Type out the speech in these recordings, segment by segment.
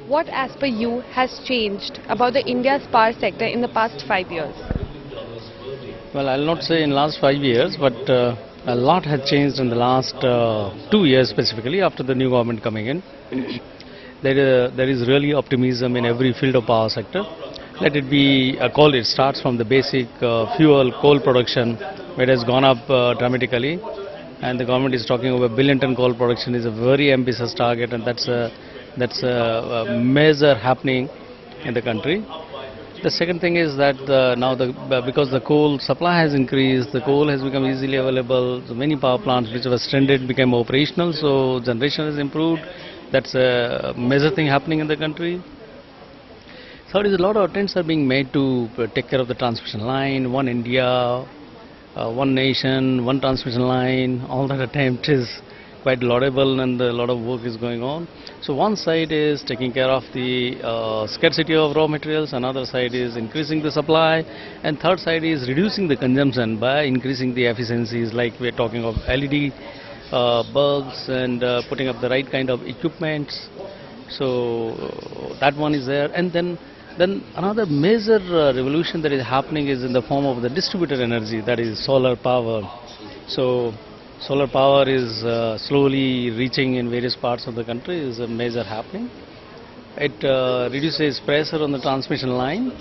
What, as per you, has changed about the India's power sector in the past 5 years? Well, I'll not say in last 5 years, but a lot has changed in the last 2 years specifically after the new government coming in. There is really optimism in every field of power sector. Let it be a coal. It starts from the basic fuel coal production, where it has gone up dramatically, and the government is talking over billion ton coal production is a very ambitious target, and that's a measure happening in the country. The second thing is that now because the coal supply has increased, the coal has become easily available. So many power plants which were stranded became operational. So generation has improved. That's a major thing happening in the country. Third is a lot of attempts are being made to take care of the transmission line. One India, one nation, one transmission line. All that attempt is quite laudable, and a lot of work is going on. So one side is taking care of the scarcity of raw materials, another side is increasing the supply, and third side is reducing the consumption by increasing the efficiencies, like we're talking of LED bulbs and putting up the right kind of equipments. So that one is there, and then another major revolution that is happening is in the form of the distributed energy, that is solar power. So solar power is slowly reaching in various parts of the country, is a major happening. It reduces pressure on the transmission line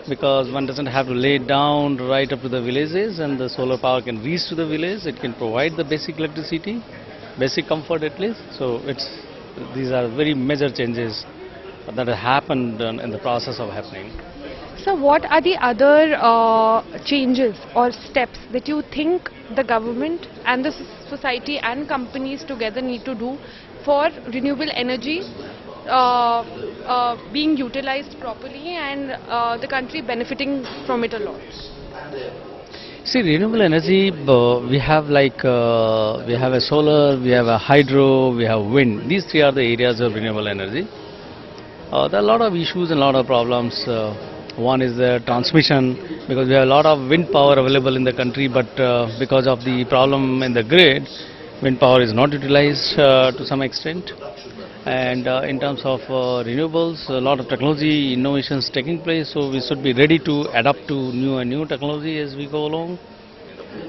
because one doesn't have to lay it down right up to the villages, and the solar power can reach to the village. It can provide the basic electricity, basic comfort at least. So these are very major changes that have happened in the process of happening. So what are the other changes or steps that you think the government and the society and companies together need to do for renewable energy being utilized properly and the country benefiting from it a lot? See, renewable energy, we have we have a solar, we have a hydro, we have wind. These three are the areas of renewable energy. There are a lot of issues and a lot of problems. One is the transmission, because we have a lot of wind power available in the country, but because of the problem in the grid, wind power is not utilized to some extent. And in terms of renewables, a lot of technology innovations taking place, so we should be ready to adapt to new technology as we go along.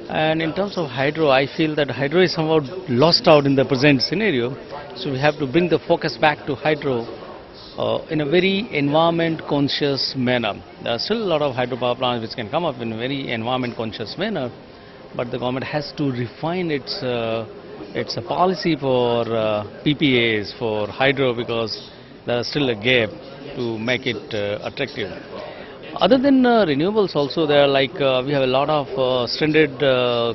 And in terms of hydro, I feel that hydro is somewhat lost out in the present scenario, so we have to bring the focus back to hydro in a very environment conscious manner. There are still a lot of hydropower plants which can come up in a very environment conscious manner, but the government has to refine its policy for PPAs for hydro, because there is still a gap to make it attractive. Other than renewables also, there are we have a lot of stranded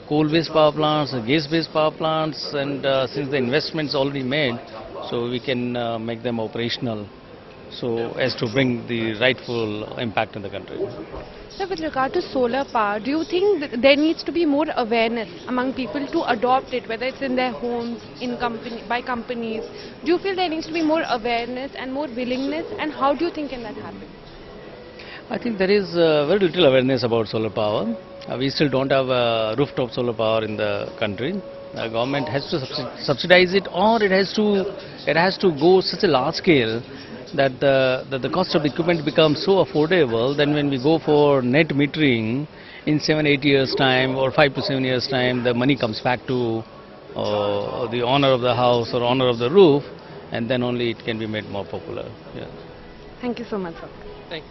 coal-based power plants, gas-based power plants, and since the investments already made, so we can make them operational, so as to bring the rightful impact in the country. So with regard to solar power, do you think that there needs to be more awareness among people to adopt it, whether it's in their homes, by companies? Do you feel there needs to be more awareness and more willingness, and how do you think can that happen? I think there is very little awareness about solar power. We still don't have rooftop solar power in the country. The government has to subsidize it, or it has to go such a large scale that the cost of the equipment becomes so affordable. Then when we go for net metering in 7-8 years time or 5 to 7 years time, the money comes back to the owner of the house or owner of the roof, and then only it can be made more popular. Yeah. Thank you so much, sir. Thank you.